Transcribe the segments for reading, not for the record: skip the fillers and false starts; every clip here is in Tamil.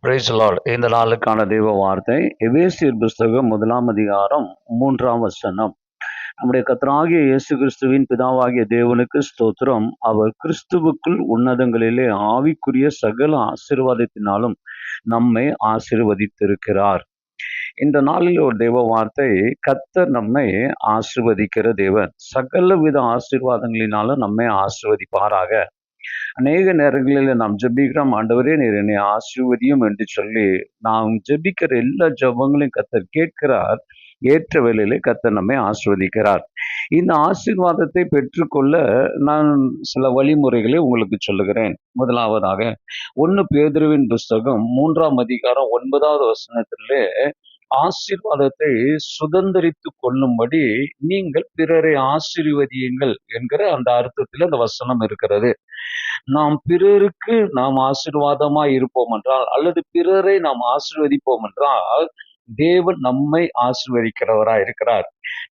Price Lord. இந்த நாளுக்கான தெய்வ வார்த்தை எபேசியர் புஸ்தகம் 1ஆம் அதிகாரம் 3ஆம் வசனம். நம்முடைய கர்த்தராகிய இயேசு கிறிஸ்துவின் பிதாவாகிய தேவனுக்கு ஸ்தோத்திரம். அவர் கிறிஸ்துவுக்குள் உன்னதங்களிலே ஆவிக்குரிய சகல ஆசீர்வாதத்தினாலும் நம்மை ஆசீர்வதித்திருக்கிறார். இந்த நாளில் ஒரு தெய்வ வார்த்தை, கர்த்தர் நம்மை ஆசீர்வதிக்கிற தேவன். சகலவித ஆசீர்வாதங்களினாலும் நம்மை ஆசீர்வதிப்பாராக. அநேக நேரங்களில் நாம் ஜெபிக்கிறோம், ஆண்டவரே நீர் என்னை ஆசீர்வதியும் என்று சொல்லி நாம் ஜெபிக்கிற எல்லா ஜெபங்களையும் கர்த்தர் கேட்கிறார். ஏற்ற வேளையிலே கர்த்தர் நம்மை ஆசீர்வதிக்கிறார். இந்த ஆசீர்வாதத்தை பெற்றுக்கொள்ள நான் சில வழிமுறைகளை உங்களுக்கு சொல்லுகிறேன். முதலாவதாக 1 பேதுருவின் புஸ்தகம் 3ஆம் அதிகாரம் 9வது வசனத்திலே ஆசீர்வாதத்தை சுதந்திரித்து கொள்ளும்படி நீங்கள் பிறரை ஆசீர்வதியுங்கள் என்கிற அந்த அர்த்தத்தில் அந்த வசனம் இருக்கிறது. நாம் பிறருக்கு நாம் ஆசீர்வாதமாய் இருப்போம் என்றால், அல்லது பிறரை நாம் ஆசீர்வதிப்போம் என்றால், தேவன் நம்மை ஆசீர்வதிக்கிறவராய் இருக்கிறார்.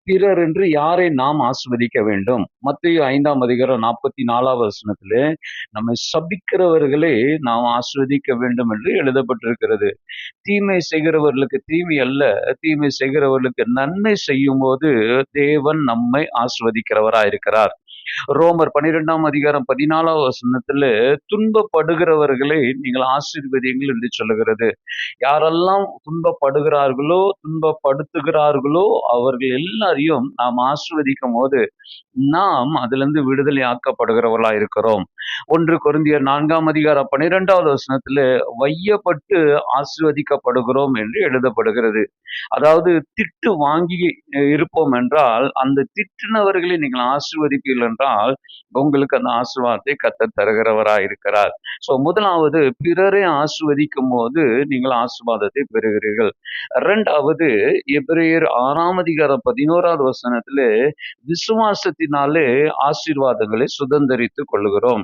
பிறர் என்று யாரை நாம் ஆசீர்வதிக்க வேண்டும்? மத்தேயு 5ஆம் அதிகாரம் 44வது வசனத்திலே நம்மை சபிக்கிறவர்களை நாம் ஆசீர்வதிக்க வேண்டும் என்று எழுதப்பட்டிருக்கிறது. தீமை செய்கிறவர்களுக்கு தீமை அல்ல, தீமை செய்கிறவர்களுக்கு நன்மை செய்யும் போது தேவன் நம்மை ஆசீர்வதிக்கிறவராய் இருக்கிறார். ரோமர் 12ஆம் அதிகாரம் 14வது வசனத்துல துன்பப்படுகிறவர்களை நீங்கள் ஆசீர்வதியுங்கள் என்று சொல்லுகிறது. யாரெல்லாம் துன்பப்படுகிறார்களோ, துன்பப்படுத்துகிறார்களோ அவர்கள் எல்லாரையும் நாம் ஆசீர்வதிக்கும் போது நாம் அதிலிருந்து விடுதலை ஆக்கப்படுகிறவர்களா இருக்கிறோம். 1 கொரிந்தியர் 4ஆம் அதிகாரம் 12வது வசனத்துல வையப்பட்டு ஆசீர்வதிக்கப்படுகிறோம் என்று எழுதப்படுகிறது. அதாவது திட்டு வாங்கி இருப்போம் என்றால், அந்த திட்டினவர்களை நீங்கள் ஆசீர்வதிப்பீர்கள் என்றால் உங்களுக்கு அந்த ஆசீர்வாதத்தை கர்த்தர் தருகிறவராய் இருக்கிறார். சோ முதலாவது, பிறரை ஆசீர்வதிக்கும் போது நீங்கள் ஆசீர்வாதத்தை பெறுகிறீர்கள். இரண்டாவது, எபிரேயர் 6ஆம் அதிகாரம் 11வது வசனத்திலே விசுவாசத்தினாலே ஆசீர்வாதங்களை சுதந்திரித்துக் கொள்கிறோம்.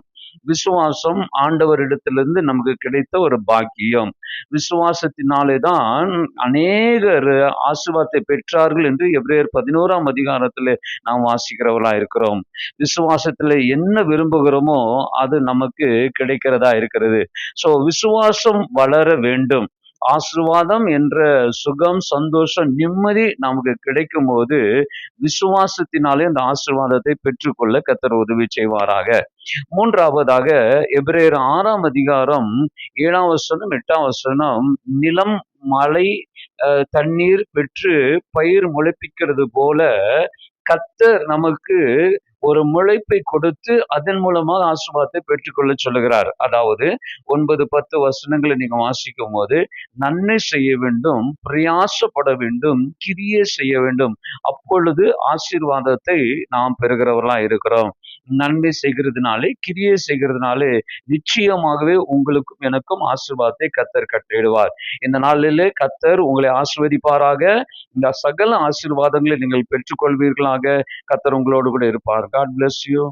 விசுவாசம் ஆண்டவரிடத்திலிருந்து நமக்கு கிடைத்த ஒரு பாக்கியம். விசுவாசத்தினாலே தான் அநேகர் ஆசீர்வாதத்தை பெற்றார்கள் என்று எபிரேயர் 11ஆம் அதிகாரத்திலே நாம் வாசிக்கிறவர்களா இருக்கிறோம். விசுவாசத்துல என்ன விரும்புகிறோமோ அது நமக்கு கிடைக்கிறதா இருக்கிறது. சோ விசுவாசம் வளர வேண்டும். ஆசீர்வாதம் என்ற சுகம், சந்தோஷம், நிம்மதி நமக்கு கிடைக்கும் போது விசுவாசத்தினாலே அந்த ஆசீர்வாதத்தை பெற்றுக்கொள்ள கர்த்தர் உதவி செய்வாராக. மூன்றாவதாக எபிரேயர் 6ஆம் அதிகாரம் 7ஆம் வசனம் 8ஆம் வசனம், நிலம் மழை தண்ணீர் பெற்று பயிர் முளைப்பிக்கிறது போல கர்த்தர் நமக்கு ஒரு முளைப்பை கொடுத்து அதன் மூலமாக ஆசீர்வாதத்தை பெற்றுக்கொள்ள சொல்லுகிறார். அதாவது 9, 10 வசனங்களை நீங்க வாசிக்கும் போது, நன்மை செய்ய வேண்டும், பிரயாசப்பட வேண்டும், கிரியை செய்ய வேண்டும், அப்பொழுது ஆசீர்வாதத்தை நாம் பெறுகிறவர்களா இருக்கிறோம். நன்மை செய்கிறதுனாலே, கிரியை செய்கிறதுனாலே நிச்சயமாகவே உங்களுக்கும் எனக்கும் ஆசீர்வாதத்தை கர்த்தர் கட்டளையிடுவார். இந்த நாளிலே கர்த்தர் உங்களை ஆசீர்வதிப்பாராக. இந்த சகல ஆசீர்வாதங்களை நீங்கள் பெற்றுக்கொள்வீர்களாக. கர்த்தர் உங்களோடு கூட இருப்பார். God bless you.